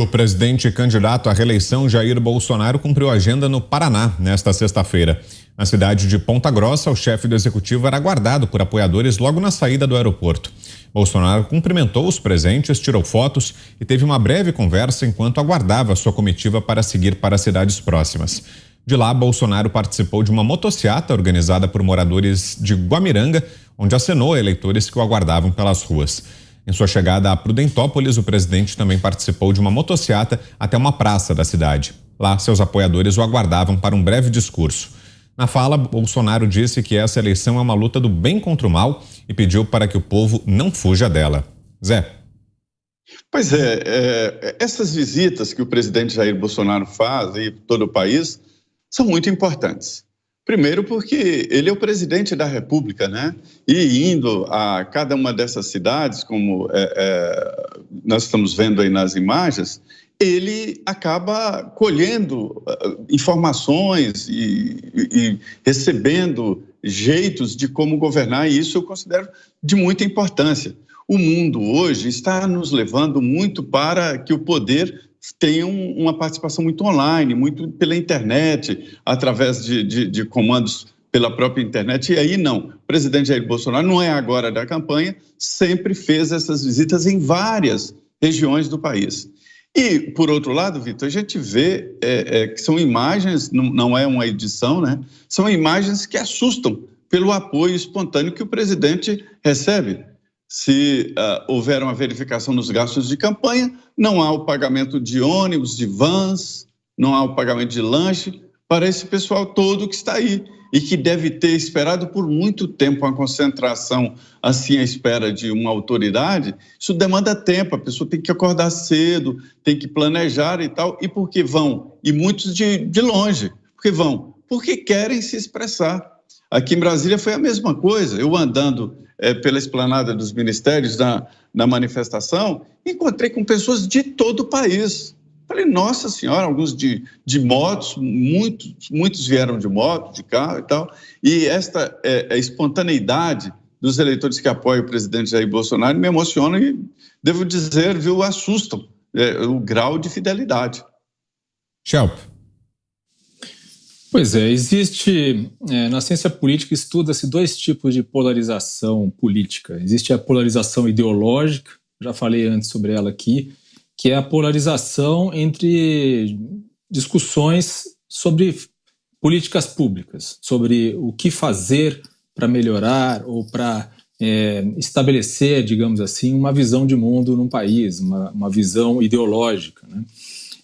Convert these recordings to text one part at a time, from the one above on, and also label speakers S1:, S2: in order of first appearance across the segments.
S1: O presidente e candidato à reeleição Jair Bolsonaro cumpriu a agenda no Paraná nesta sexta-feira. Na cidade de Ponta Grossa, o chefe do executivo era aguardado por apoiadores logo na saída do aeroporto. Bolsonaro cumprimentou os presentes, tirou fotos e teve uma breve conversa enquanto aguardava sua comitiva para seguir para cidades próximas. De lá, Bolsonaro participou de uma motociata organizada por moradores de Guamiranga, onde acenou a eleitores que o aguardavam pelas ruas. Em sua chegada a Prudentópolis, o presidente também participou de uma motociata até uma praça da cidade. Lá, seus apoiadores o aguardavam para um breve discurso. Na fala, Bolsonaro disse que essa eleição é uma luta do bem contra o mal e pediu para que o povo não fuja dela. Zé.
S2: Pois é, essas visitas que o presidente Jair Bolsonaro faz em todo o país são muito importantes. Primeiro porque ele é o presidente da República, né? E indo a cada uma dessas cidades, como nós estamos vendo aí nas imagens, ele acaba colhendo informações e recebendo jeitos de como governar, e isso eu considero de muita importância. O mundo hoje está nos levando muito para que o poder tenha uma participação muito online, muito pela internet, através de comandos pela própria internet. E aí não, o presidente Jair Bolsonaro não é agora da campanha, sempre fez essas visitas em várias regiões do país. E, por outro lado, Vitor, a gente vê que são imagens, não é uma edição, né? São imagens que assustam pelo apoio espontâneo que o presidente recebe. Se houver uma verificação nos gastos de campanha, não há o pagamento de ônibus, de vans, não há o pagamento de lanche para esse pessoal todo que está aí e que deve ter esperado por muito tempo uma concentração assim à espera de uma autoridade. Isso demanda tempo, a pessoa tem que acordar cedo, tem que planejar e tal. E por que vão? E muitos de longe. Por que vão? Porque querem se expressar. Aqui em Brasília foi a mesma coisa. Eu andando pela esplanada dos ministérios na manifestação, encontrei com pessoas de todo o país. Falei, nossa senhora, alguns de motos, muitos vieram de moto, de carro e tal. E esta espontaneidade dos eleitores que apoiam o presidente Jair Bolsonaro me emociona e, devo dizer, viu, assustam o grau de fidelidade.
S1: Schelp.
S3: Pois é, existe, na ciência política estuda-se dois tipos de polarização política. Existe a polarização ideológica, já falei antes sobre ela aqui, que é a polarização entre discussões sobre políticas públicas, sobre o que fazer para melhorar ou para estabelecer, digamos assim, uma visão de mundo num país, uma visão ideológica, né?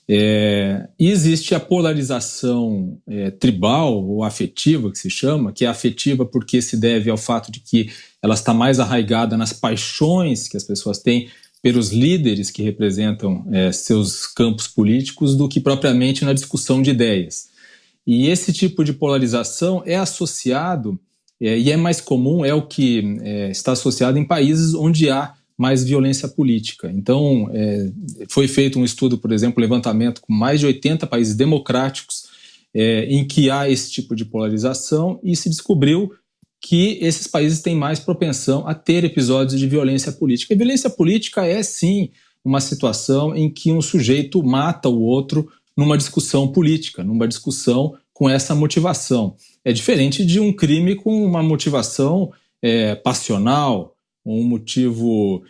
S3: E existe a polarização tribal ou afetiva, que se chama, que é afetiva porque se deve ao fato de que ela está mais arraigada nas paixões que as pessoas têm pelos líderes que representam seus campos políticos do que propriamente na discussão de ideias. E esse tipo de polarização é associado, e é mais comum, é o que está associado em países onde há mais violência política. Então, foi feito um estudo, por exemplo, levantamento com mais de 80 países democráticos em que há esse tipo de polarização e se descobriu que esses países têm mais propensão a ter episódios de violência política. E violência política é, sim, uma situação em que um sujeito mata o outro numa discussão política, numa discussão com essa motivação. É diferente de um crime com uma motivação passional, um motivo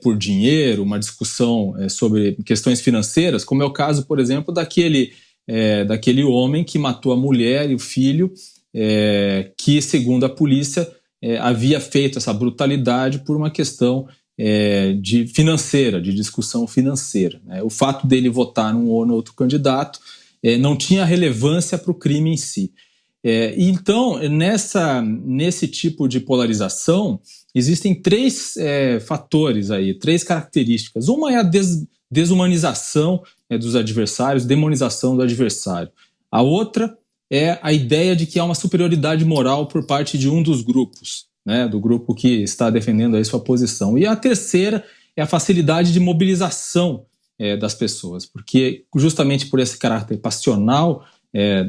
S3: por dinheiro, uma discussão sobre questões financeiras, como é o caso, por exemplo, daquele homem que matou a mulher e o filho, que, segundo a polícia, havia feito essa brutalidade por uma questão financeira, de discussão financeira, né? O fato dele votar num ou no outro candidato não tinha relevância para o crime em si. Então, nesse tipo de polarização, existem três fatores aí, três características. Uma é a desumanização dos adversários, demonização do adversário. A outra é a ideia de que há uma superioridade moral por parte de um dos grupos, né, do grupo que está defendendo aí sua posição. E a terceira é a facilidade de mobilização das pessoas, porque justamente por esse caráter passional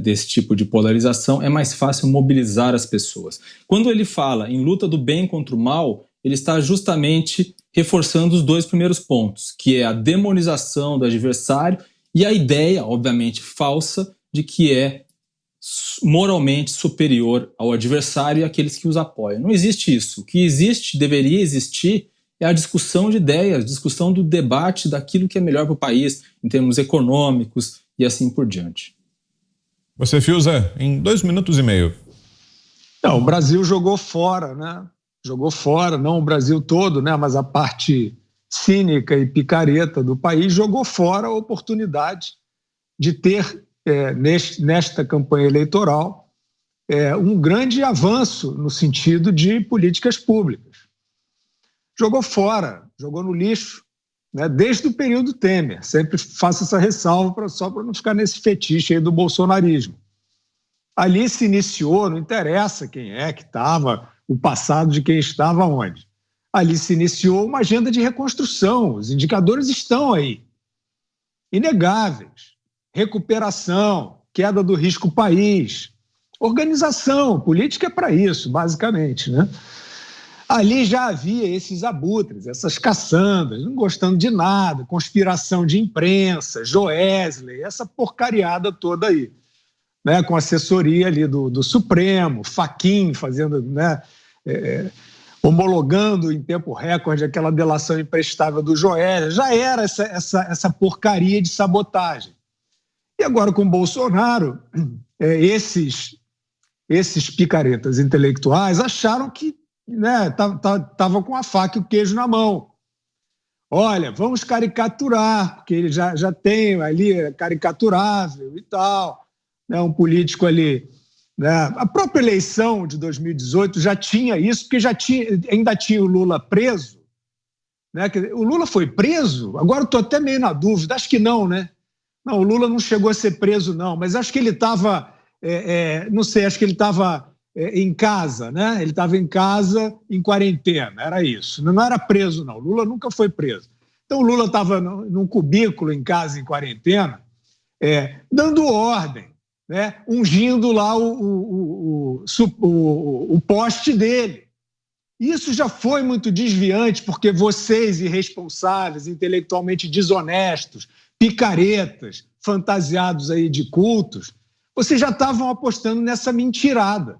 S3: desse tipo de polarização, é mais fácil mobilizar as pessoas. Quando ele fala em luta do bem contra o mal, ele está justamente reforçando os dois primeiros pontos, que é a demonização do adversário e a ideia, obviamente falsa, de que é moralmente superior ao adversário e àqueles que os apoiam. Não existe isso. O que existe, deveria existir, é a discussão de ideias, discussão do debate daquilo que é melhor para o país, em termos econômicos e assim por diante.
S1: Você, Fiuza, em 2 minutos e meio.
S4: Não, o Brasil jogou fora, né? Jogou fora, não o Brasil todo, né? Mas a parte cínica e picareta do país jogou fora a oportunidade de ter, nesta campanha eleitoral, um grande avanço no sentido de políticas públicas. Jogou fora, jogou no lixo, né? Desde o período Temer. Sempre faço essa ressalva só para não ficar nesse fetiche aí do bolsonarismo. Ali se iniciou, não interessa quem é que estava, o passado de quem estava onde. Ali se iniciou uma agenda de reconstrução, os indicadores estão aí, inegáveis. Recuperação, queda do risco país, organização, política é para isso, basicamente, né? Ali já havia esses abutres, essas caçandas, não gostando de nada, conspiração de imprensa, Joesley, essa porcariada toda aí, né? Com assessoria ali do Supremo, Fachin fazendo, né? Homologando em tempo recorde aquela delação imprestável do Joesley, já era essa porcaria de sabotagem. E agora com Bolsonaro, esses picaretas intelectuais acharam que estava com a faca e o queijo na mão. Olha, vamos caricaturar, porque ele já tem ali caricaturável e tal, né, um político ali. Né, a própria eleição de 2018 já tinha isso, porque ainda tinha o Lula preso. Né, o Lula foi preso? Agora estou até meio na dúvida, acho que não, né? Não, o Lula não chegou a ser preso, não, mas acho que ele estava, não sei, acho que ele estava em casa, né? Ele estava em casa, em quarentena, era isso. Não era preso, não. O Lula nunca foi preso. Então, o Lula estava num cubículo em casa, em quarentena, dando ordem, né? Ungindo lá o poste dele. Isso já foi muito desviante, porque vocês, irresponsáveis, intelectualmente desonestos, picaretas, fantasiados aí de cultos, vocês já estavam apostando nessa mentirada,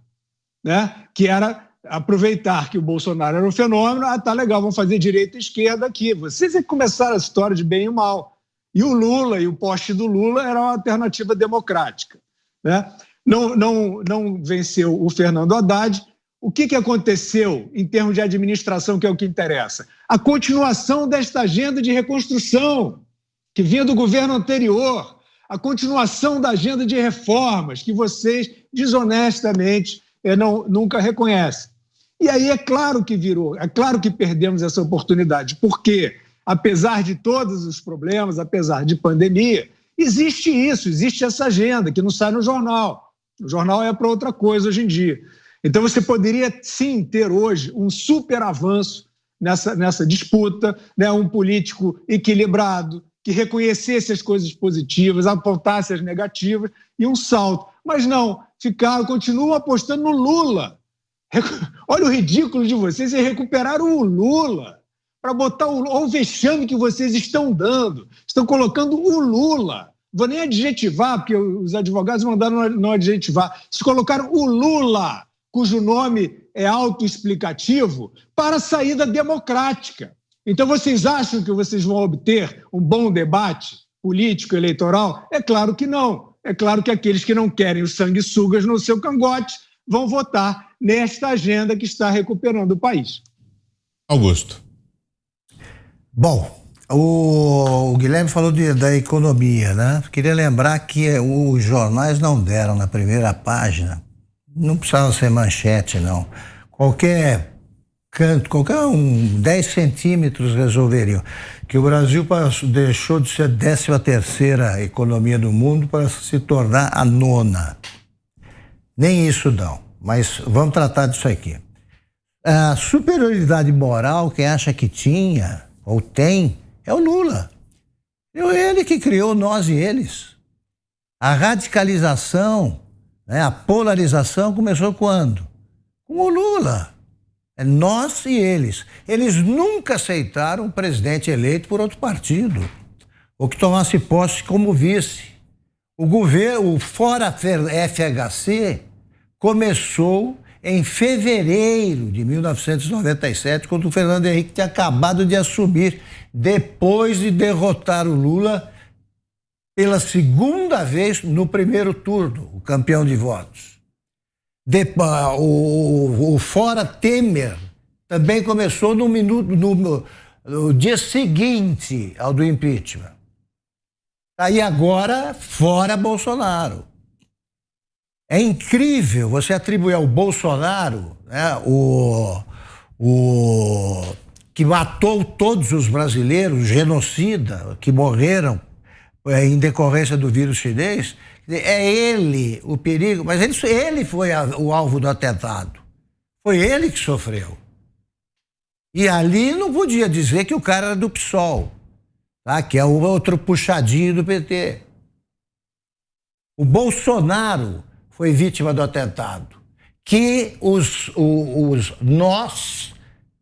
S4: né? Que era aproveitar que o Bolsonaro era um fenômeno, tá legal, vamos fazer direita e esquerda aqui. Vocês é que começaram a história de bem e mal. E o Lula e o poste do Lula era uma alternativa democrática, né? Não venceu o Fernando Haddad. O que aconteceu em termos de administração, que é o que interessa? A continuação desta agenda de reconstrução que vinha do governo anterior, a continuação da agenda de reformas que vocês desonestamente nunca reconhecem. E aí é claro que perdemos essa oportunidade, porque, apesar de todos os problemas, apesar de pandemia, existe essa agenda que não sai no jornal. O jornal é para outra coisa hoje em dia. Então você poderia, sim, ter hoje um super avanço nessa disputa, né? Um político equilibrado, que reconhecesse as coisas positivas, apontasse as negativas e um salto. Mas não, continuam apostando no Lula. Olha o ridículo de vocês, recuperaram o Lula para botar o vexame que vocês estão dando. Estão colocando o Lula. Vou nem adjetivar, porque os advogados mandaram não adjetivar. Vocês colocaram o Lula, cujo nome é autoexplicativo, para a saída democrática. Então, vocês acham que vocês vão obter um bom debate político, eleitoral? É claro que não. É claro que aqueles que não querem os sanguessugas no seu cangote vão votar nesta agenda que está recuperando o país.
S1: Augusto.
S5: Bom, o Guilherme falou da economia, né? Queria lembrar que os jornais não deram na primeira página, não precisava ser manchete, não. Qualquer 10 centímetros resolveriam. Que o Brasil deixou de ser a 13ª economia do mundo para se tornar a 9ª. Nem isso não, mas vamos tratar disso aqui. A superioridade moral, quem acha que tinha ou tem, é o Lula. É ele que criou nós e eles. A radicalização, né, a polarização começou quando? Com o Lula. É nós e eles. Eles nunca aceitaram um presidente eleito por outro partido, ou que tomasse posse como vice. O governo, o Fora FHC, começou em fevereiro de 1997, quando o Fernando Henrique tinha acabado de assumir, depois de derrotar o Lula pela segunda vez no primeiro turno, o campeão de votos. O Fora Temer também começou no dia seguinte ao do impeachment. Aí agora, fora Bolsonaro. É incrível você atribuir ao Bolsonaro, né, que matou todos os brasileiros, genocida, que morreram em decorrência do vírus chinês. É ele o perigo, mas ele foi o alvo do atentado. Foi ele que sofreu. E ali não podia dizer que o cara era do PSOL, tá? Que é o outro puxadinho do PT. O Bolsonaro foi vítima do atentado. Que nós,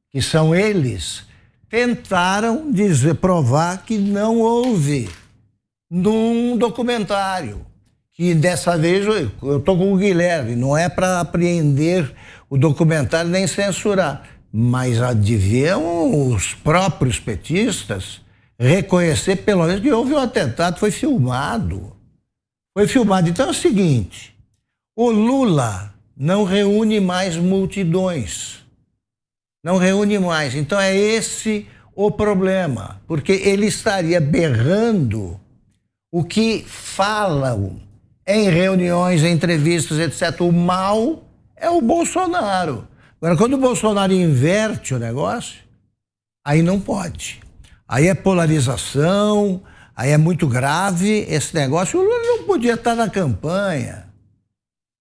S5: que são eles, tentaram provar que não houve num documentário. Que dessa vez eu estou com o Guilherme, não é para apreender o documentário nem censurar, mas deviam os próprios petistas reconhecer pelo menos que houve um atentado, foi filmado. Foi filmado. Então é o seguinte, o Lula não reúne mais multidões. Não reúne mais. Então é esse o problema, porque ele estaria berrando o que falam em reuniões, em entrevistas, etc. O mal é o Bolsonaro. Agora, quando o Bolsonaro inverte o negócio, aí não pode. Aí é polarização, aí é muito grave esse negócio. O Lula não podia estar na campanha.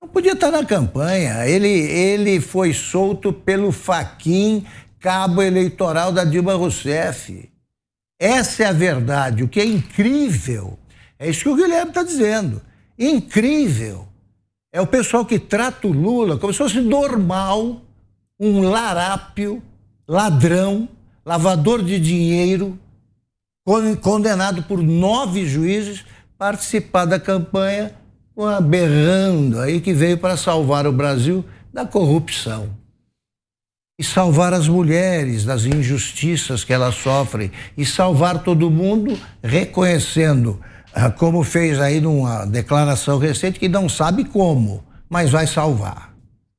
S5: Não podia estar na campanha. Ele foi solto pelo Fachin, cabo eleitoral da Dilma Rousseff. Essa é a verdade. O que é incrível é isso que o Guilherme está dizendo. Incrível. É o pessoal que trata o Lula como se fosse normal, um larápio, ladrão, lavador de dinheiro, condenado por 9 juízes, participar da campanha, berrando aí que veio para salvar o Brasil da corrupção. E salvar as mulheres das injustiças que elas sofrem. E salvar todo mundo reconhecendo, como fez aí numa declaração recente, que não sabe como, mas vai salvar.